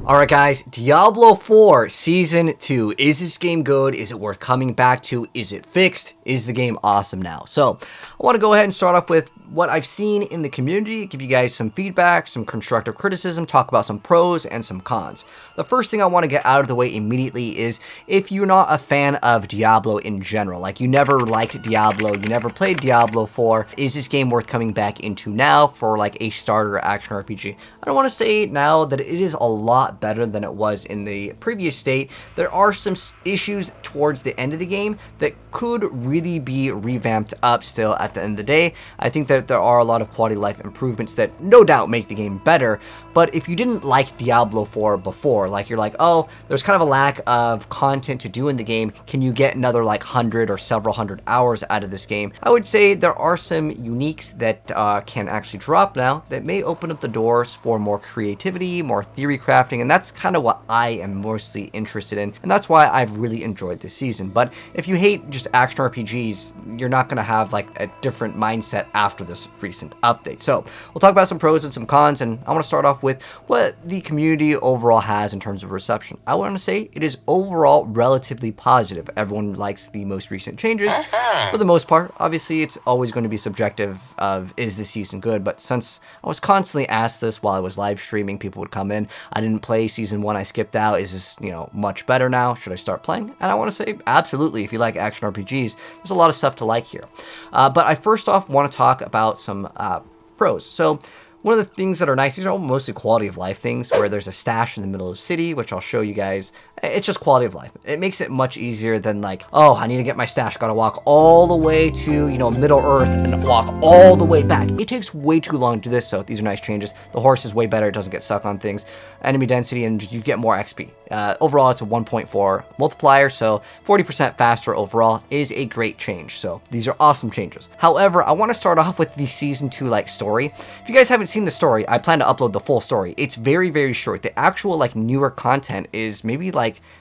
Alright guys, Diablo 4 Season 2. Is this game good? Is it worth coming back to? Is it fixed? Is the game awesome now? So, I want to go ahead and start off with what I've seen in the community, give you guys some feedback, some constructive criticism, talk about some pros and some cons. The first thing I want to get out of the way immediately is if you're not a fan of Diablo in general, like you never liked Diablo, you never played Diablo 4, is this game worth coming back into now for like a starter action RPG? I don't want to say now that it is a lot better than it was in the previous state. There are some issues towards the end of the game that could really be revamped up still at the end of the day. I think that there are a lot of quality of life improvements that no doubt make the game better, but if you didn't like Diablo 4 before, like you're like, oh, there's kind of a lack of content to do in the game, can you get another like 100 or several hundred hours out of this game? I would say there are some uniques that can actually drop now that may open up the doors for more creativity, more theory crafting, and that's kind of what I am mostly interested in, and that's why I've really enjoyed this season. But if you hate just action RPGs, you're not going to have like a different mindset after this recent update. So we'll talk about some pros and some cons, and I want to start off with what the community overall has in terms of reception. I want to say it is overall relatively positive. Everyone likes the most recent changes for the most part. Obviously, it's always going to be subjective of is the season good, but since I was constantly asked this while I was live streaming, people would come in, I didn't play season 1, I skipped out, is this, much better now? Should I start playing? And I want to say absolutely. If you like action RPGs, there's a lot of stuff to like here. But I first off want to talk about some pros. So one of the things that are nice, these are all mostly quality of life things, where there's a stash in the middle of the city, which I'll show you guys. It's just quality of life. It makes it much easier than like, oh, I need to get my stash, gotta walk all the way to, Middle Earth and walk all the way back. It takes way too long to do this, so these are nice changes. The horse is way better, it doesn't get stuck on things. Enemy density, and you get more XP. Overall, it's a 1.4 multiplier, so 40% faster overall is a great change. So these are awesome changes. However, I want to start off with the Season 2 story. If you guys haven't seen the story, I plan to upload the full story. It's very, very short. The actual newer content is maybe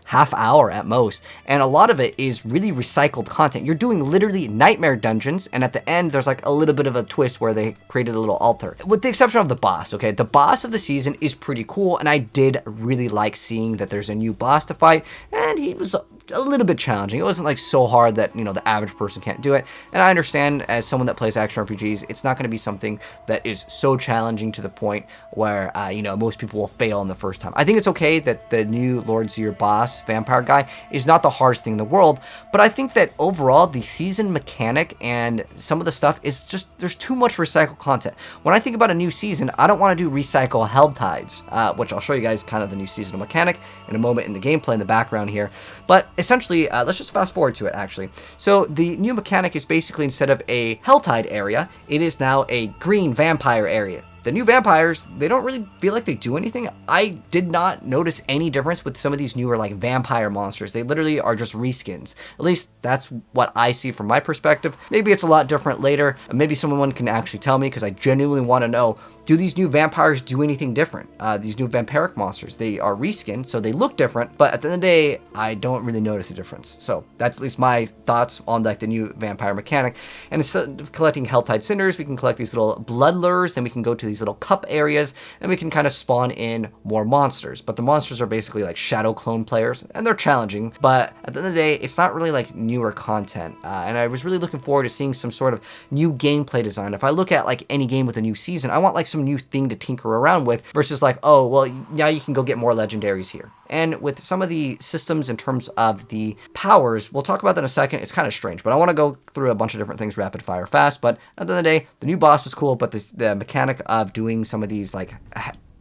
half hour at most, and a lot of it is really recycled content. You're doing literally nightmare dungeons, and at the end there's a little bit of a twist where they created a little altar, with the exception of the boss. Okay, the boss of the season is pretty cool, and I did really like seeing that there's a new boss to fight, and he was a little bit challenging. It wasn't so hard that the average person can't do it, and I understand as someone that plays action RPGs, it's not going to be something that is so challenging to the point where most people will fail on the first time. I think it's okay that the new Lord Seer boss, vampire guy, is not the hardest thing in the world, but I think that overall the season mechanic and some of the stuff is just, there's too much recycled content. When I think about a new season, I don't want to do recycle held tides, which I'll show you guys kind of the new seasonal mechanic in a moment in the gameplay in the background here, but essentially, let's just fast forward to it actually. So the new mechanic is basically, instead of a Helltide area, it is now a green vampire area. The new vampires, they don't really feel like they do anything. I did not notice any difference with some of these newer vampire monsters. They literally are just reskins. At least that's what I see from my perspective. Maybe it's a lot different later. Maybe someone can actually tell me, because I genuinely want to know, do these new vampires do anything different? These new vampiric monsters, they are reskinned, so they look different, but at the end of the day, I don't really notice a difference. So that's at least my thoughts on the new vampire mechanic. And instead of collecting Helltide Cinders, we can collect these little blood lures, then we can go to these little cup areas, and we can kind of spawn in more monsters. But the monsters are basically shadow clone players, and they're challenging, but at the end of the day, it's not really newer content. And I was really looking forward to seeing some sort of new gameplay design. If I look at any game with a new season, I want some new thing to tinker around with, versus oh, well, now you can go get more legendaries here. And with some of the systems in terms of the powers, we'll talk about that in a second. It's kind of strange, but I want to go through a bunch of different things rapid fire fast. But at the end of the day, the new boss was cool, but the mechanic of doing some of these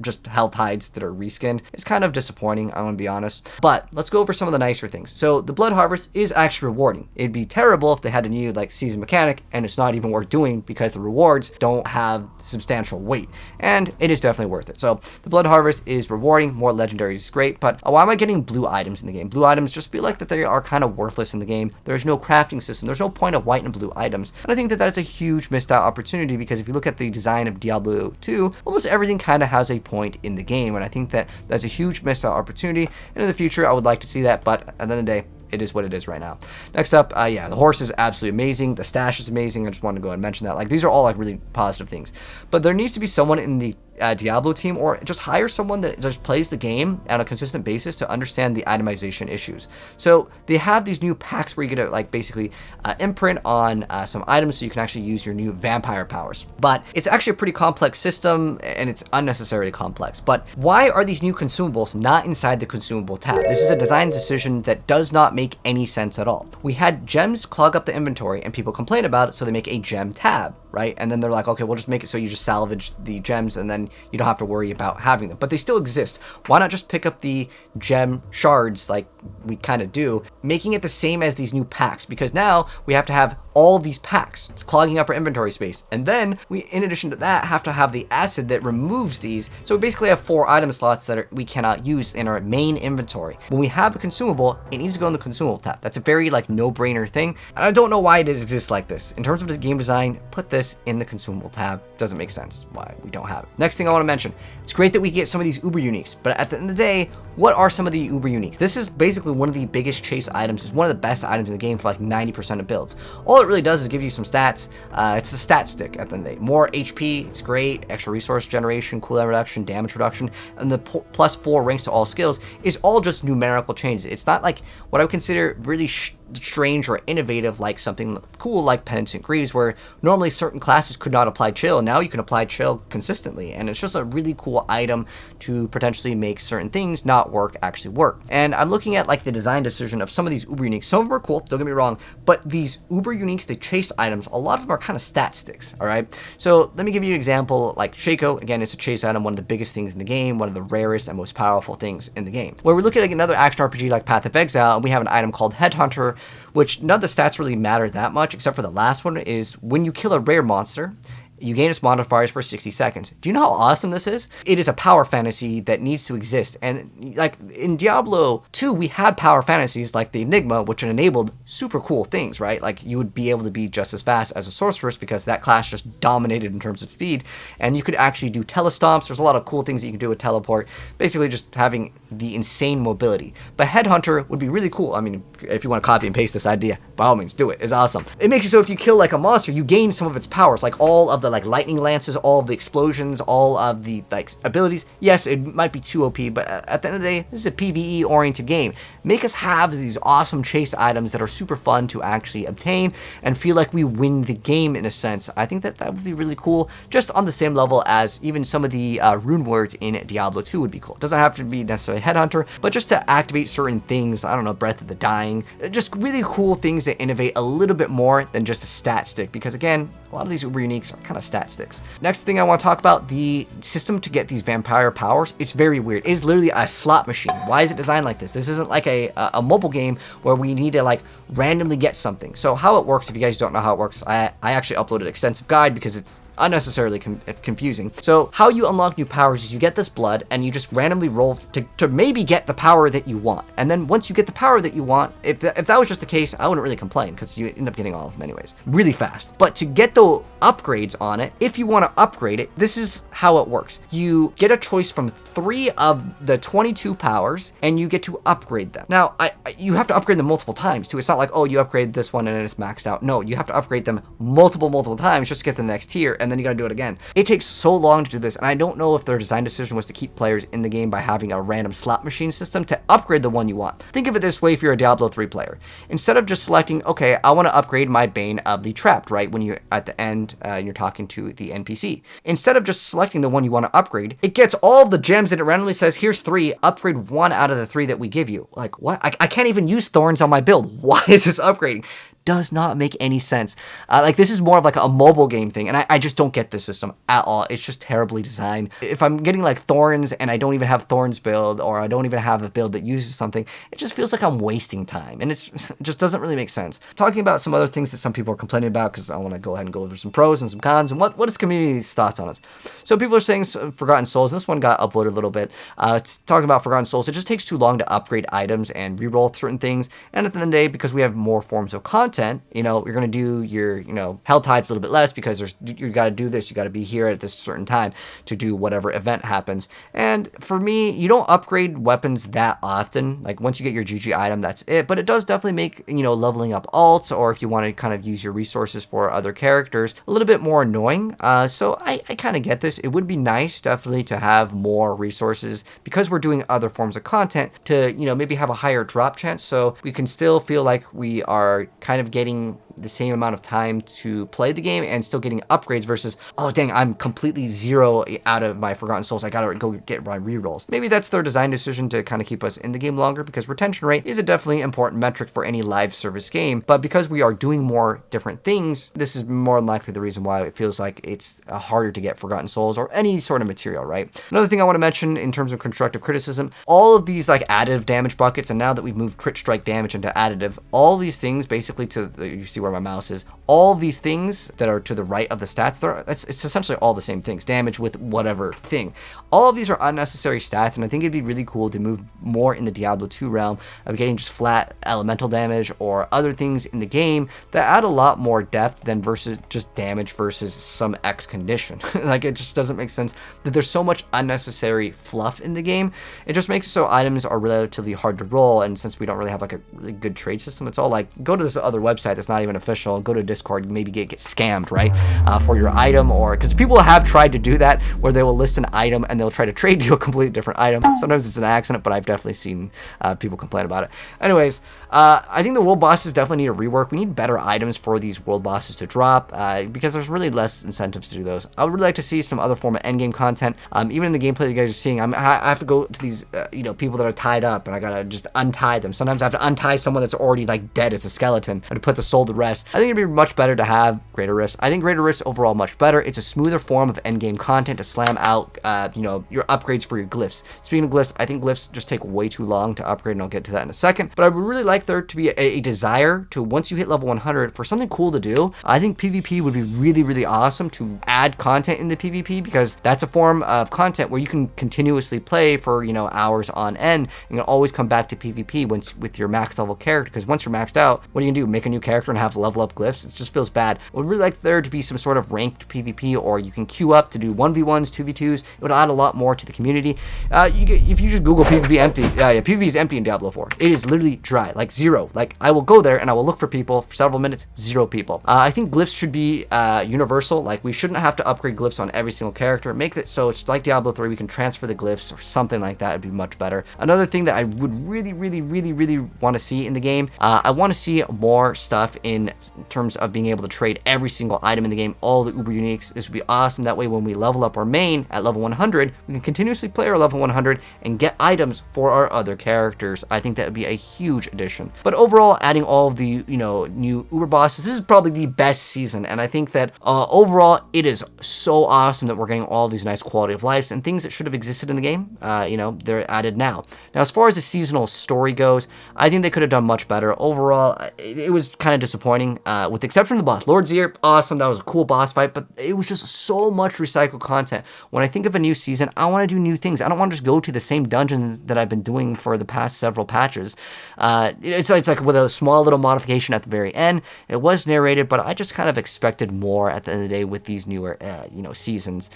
just hell tides that are reskinned is kind of disappointing, I want to be honest. But let's go over some of the nicer things. So the blood harvest is actually rewarding. It'd be terrible if they had a new season mechanic and it's not even worth doing because the rewards don't have substantial weight, and it is definitely worth it. So the blood harvest is rewarding, more legendaries is great, but why am I getting blue items in the game? Blue items just feel like that they are kind of worthless in the game. There's no crafting system. There's no point of white and blue items, and I think that is a huge missed out opportunity, because if you look at the design of Diablo 2, almost everything kind of has a point in the game, and I think that that's a huge missed out opportunity, and in the future I would like to see that, but at the end of the day, it is what it is right now. Next up, yeah, the horse is absolutely amazing. The stash is amazing. I just wanted to go and mention that. Like, these are all like really positive things. But there needs to be someone in the Diablo team, or just hire someone that just plays the game on a consistent basis to understand the itemization issues. So they have these new packs where you get to like basically imprint on some items so you can actually use your new vampire powers. But it's actually a pretty complex system, and it's unnecessarily complex. But why are these new consumables not inside the consumable tab? This is a design decision that does not make any sense at all. We had gems clog up the inventory and people complain about it, so they make a gem tab, right? And then they're like, okay, we'll just make it so you just salvage the gems and then you don't have to worry about having them. But they still exist. Why not just pick up the gem shards like we kind of do, making it the same as these new packs? Because now we have to have all these packs. It's clogging up our inventory space. And then we, in addition to that, have to have the acid that removes these. So we basically have 4 item slots that we cannot use in our main inventory. When we have a consumable, it needs to go in the consumable tab. That's a very like no-brainer thing. And I don't know why it exists like this. In terms of this game design, put this in the consumable tab. Doesn't make sense why we don't have it. Next thing I want to mention, it's great that we get some of these uber uniques, but at the end of the day, what are some of the uber uniques? This is basically one of the biggest chase items. It's one of the best items in the game for like 90% of builds. All it really does is give you some stats. It's a stat stick at the end of the day. More HP, it's great. Extra resource generation, cooldown reduction, damage reduction, and the +4 ranks to all skills is all just numerical changes. It's not like what I would consider really strange or innovative, like something cool like Penitent Greaves, where normally certain classes could not apply chill. Now you can apply chill consistently, and it's just a really cool item to potentially make certain things not work actually work. And I'm looking at like the design decision of some of these uber uniques. Some of them are cool, don't get me wrong, but these uber uniques, the chase items, a lot of them are kind of stat sticks. All right, so let me give you an example. Like Shaco, again, it's a chase item, one of the biggest things in the game, one of the rarest and most powerful things in the game. Where we're looking at another action RPG like Path of Exile, and we have an item called Headhunter, which none of the stats really matter that much, except for the last one is when you kill a rare monster, you gain its modifiers for 60 seconds. Do you know how awesome this is? It is a power fantasy that needs to exist. And like in Diablo 2, we had power fantasies like the Enigma, which enabled super cool things, right? Like you would be able to be just as fast as a sorceress because that class just dominated in terms of speed. And you could actually do telestomps. There's a lot of cool things that you can do with teleport. Basically just having the insane mobility. But Headhunter would be really cool. I mean, if you want to copy and paste this idea, by all means, do it. It's awesome. It makes it so if you kill like a monster, you gain some of its powers, like all of the like lightning lances, all of the explosions, all of the like abilities. Yes, it might be too OP, but at the end of the day, this is a PvE oriented game. Make us have these awesome chase items that are super fun to actually obtain and feel like we win the game in a sense. I think that would be really cool, just on the same level as even some of the rune words in Diablo 2 would be cool. It doesn't have to be necessarily Headhunter, but just to activate certain things, I don't know, Breath of the Dying, just really cool things that innovate a little bit more than just a stat stick, because again, a lot of these uber uniques are kind of stat sticks. Next thing I want to talk about, the system to get these vampire powers. It's very weird. It is literally a slot machine. Why is it designed like this? This isn't like a mobile game where we need to like randomly get something. So how it works, if you guys don't know how it works, I actually uploaded an extensive guide because it's unnecessarily confusing. So how you unlock new powers is you get this blood and you just randomly roll to maybe get the power that you want. And then once you get the power that you want, if that was just the case, I wouldn't really complain because you end up getting all of them anyways, really fast. But to get the upgrades on it, if you want to upgrade it, this is how it works. You get a choice from 3 of the 22 powers and you get to upgrade them. Now, you have to upgrade them multiple times too. It's not like, oh, you upgrade this one and it's maxed out. No, you have to upgrade them multiple times just to get the next tier, and then you gotta do it again. It takes so long to do this, and I don't know if their design decision was to keep players in the game by having a random slot machine system to upgrade the one you want. Think of it this way if you're a Diablo 3 player. Instead of just selecting, okay, I want to upgrade my Bane of the Trapped, right? When you're at the end, you're talking to the NPC. Instead of just selecting the one you want to upgrade, it gets all of the gems and it randomly says, here's 3, upgrade 1 out of the 3 that we give you. Like, what? I can't even use thorns on my build. Why is this upgrading? Does not make any sense. Like, this is more of like a mobile game thing, and I just don't get this system at all. It's just terribly designed. If I'm getting like thorns and I don't even have thorns build, or I don't even have a build that uses something, it just feels like I'm wasting time, and it just doesn't really make sense. Talking about some other things that some people are complaining about, because I want to go ahead and go over some pros and some cons, and what is community's thoughts on it. So people are saying Forgotten Souls. This one got upvoted a little bit. It's talking about Forgotten Souls. It just takes too long to upgrade items and reroll certain things, and at the end of the day, because we have more forms of content, content, you know, you're going to do your, you know, hell tides a little bit less because you got to do this, you got to be here at this certain time to do whatever event happens. And for me, you don't upgrade weapons that often. Like once you get your GG item, that's it. But it does definitely make, you know, leveling up alts, or if you want to kind of use your resources for other characters, a little bit more annoying. So I kind of get this. It would be nice definitely to have more resources because we're doing other forms of content to, you know, maybe have a higher drop chance, so we can still feel like we are kind of getting the same amount of time to play the game and still getting upgrades versus, oh dang, I'm completely zero out of my Forgotten Souls, I gotta go get my rerolls. Maybe that's their design decision to kind of keep us in the game longer, because retention rate is a definitely important metric for any live service game, but because we are doing more different things, this is more than likely the reason why it feels like it's harder to get Forgotten Souls or any sort of material, right? Another thing I want to mention in terms of constructive criticism, all of these like additive damage buckets, and now that we've moved crit strike damage into additive, all these things basically you see where my mouse is, all of these things that are to the right of the stats, it's essentially all the same things, damage with whatever thing. All of these are unnecessary stats, and I think it'd be really cool to move more in the Diablo 2 realm of getting just flat elemental damage or other things in the game that add a lot more depth than versus just damage versus some X condition. Like it just doesn't make sense that there's so much unnecessary fluff in the game. It just makes it so items are relatively hard to roll, and since we don't really have like a really good trade system, it's all like go to this other website that's not even official, go to Discord, maybe get scammed, right, for your item, or because people have tried to do that where they will list an item and they'll try to trade you a completely different item. Sometimes it's an accident, but I've definitely seen people complain about it. Anyways, I think the world bosses definitely need a rework. We need better items for these world bosses to drop because there's really less incentives to do those. I would really like to see some other form of endgame content. Even in the gameplay that you guys are seeing, I have to go to these you know, people that are tied up, and I gotta just untie them. Sometimes I have to untie someone that's already like dead as a skeleton and to put the soul to rest. I think it'd be much better to have greater rifts. I think greater rifts overall much better. It's a smoother form of endgame content to slam out you know, your upgrades for your glyphs. Speaking of glyphs, I think glyphs just take way too long to upgrade, and I'll get to that in a second. But I would really like there to be a desire to, once you hit level 100, for something cool to do. I think PvP would be really, really awesome to add content in the PvP, because that's a form of content where you can continuously play for, you know, hours on end. You can always come back to PvP with your max level character, because once you're maxed out, what are you gonna do? Make a new character and have level up glyphs? It just feels bad. I would really like there to be some sort of ranked PvP, or you can queue up to do 1v1s, 2v2s. It would add a lot more to the community. If you just Google PvP empty, PvP is empty in Diablo 4. It is literally dry, like zero. Like I will go there and I will look for people for several minutes, zero people. I think glyphs should be universal. Like we shouldn't have to upgrade glyphs on every single character. Make it so it's like Diablo 3, we can transfer the glyphs or something like that. It'd be much better. Another thing that I would really want to see in the game, I want to see more stuff in terms of being able to trade every single item in the game, all the uber uniques. This would be awesome. That way when we level up our main at level 100, we can continuously play our level 100 and get items for our other characters. I think that would be a huge addition. But overall, adding all of the, you know, new uber bosses, this is probably the best season, and I think that overall it is so awesome that we're getting all these nice quality of lives and things that should have existed in the game. You know, they're added now. Now, as far as the seasonal story goes, I think they could have done much better. Overall, it was kind of disappointing, with the exception of the boss. Lord Zier, awesome, that was a cool boss fight, but it was just so much recycled content. When I think of a new season, I want to do new things. I don't want to just go to the same dungeons that I've been doing for the past several patches. It's like with a small little modification at the very end. It was narrated, but I just kind of expected more at the end of the day with these newer, you know, seasons,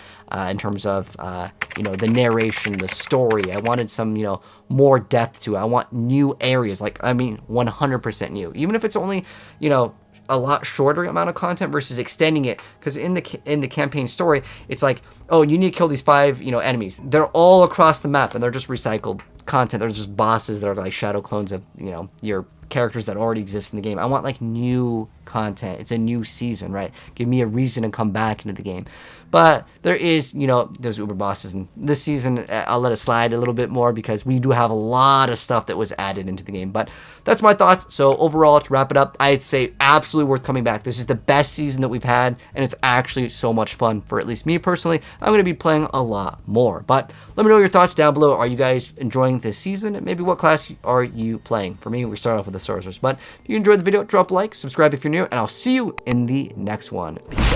in terms of, you know, the narration, the story. I wanted some, you know, more depth to it. I want new areas, like, I mean, 100% new, even if it's only, you know, a lot shorter amount of content versus extending it, because in the campaign story, it's like, oh, you need to kill these 5, you know, enemies. They're all across the map, and they're just recycled content. There's just bosses that are like shadow clones of, you know, your characters that already exist in the game. I want like new content. It's a new season, right? Give me a reason to come back into the game. But there is, you know, those uber bosses, and this season I'll let it slide a little bit more because we do have a lot of stuff that was added into the game. But that's my thoughts. So overall, to wrap it up, I'd say absolutely worth coming back. This is the best season that we've had, and it's actually so much fun for at least me personally. I'm going to be playing a lot more. But let me know your thoughts down below. Are you guys enjoying this season? And maybe what class are you playing? For me, we start off with the sorcerers. But if you enjoyed the video, drop a like, subscribe if you're new, and I'll see you in the next one. Peace.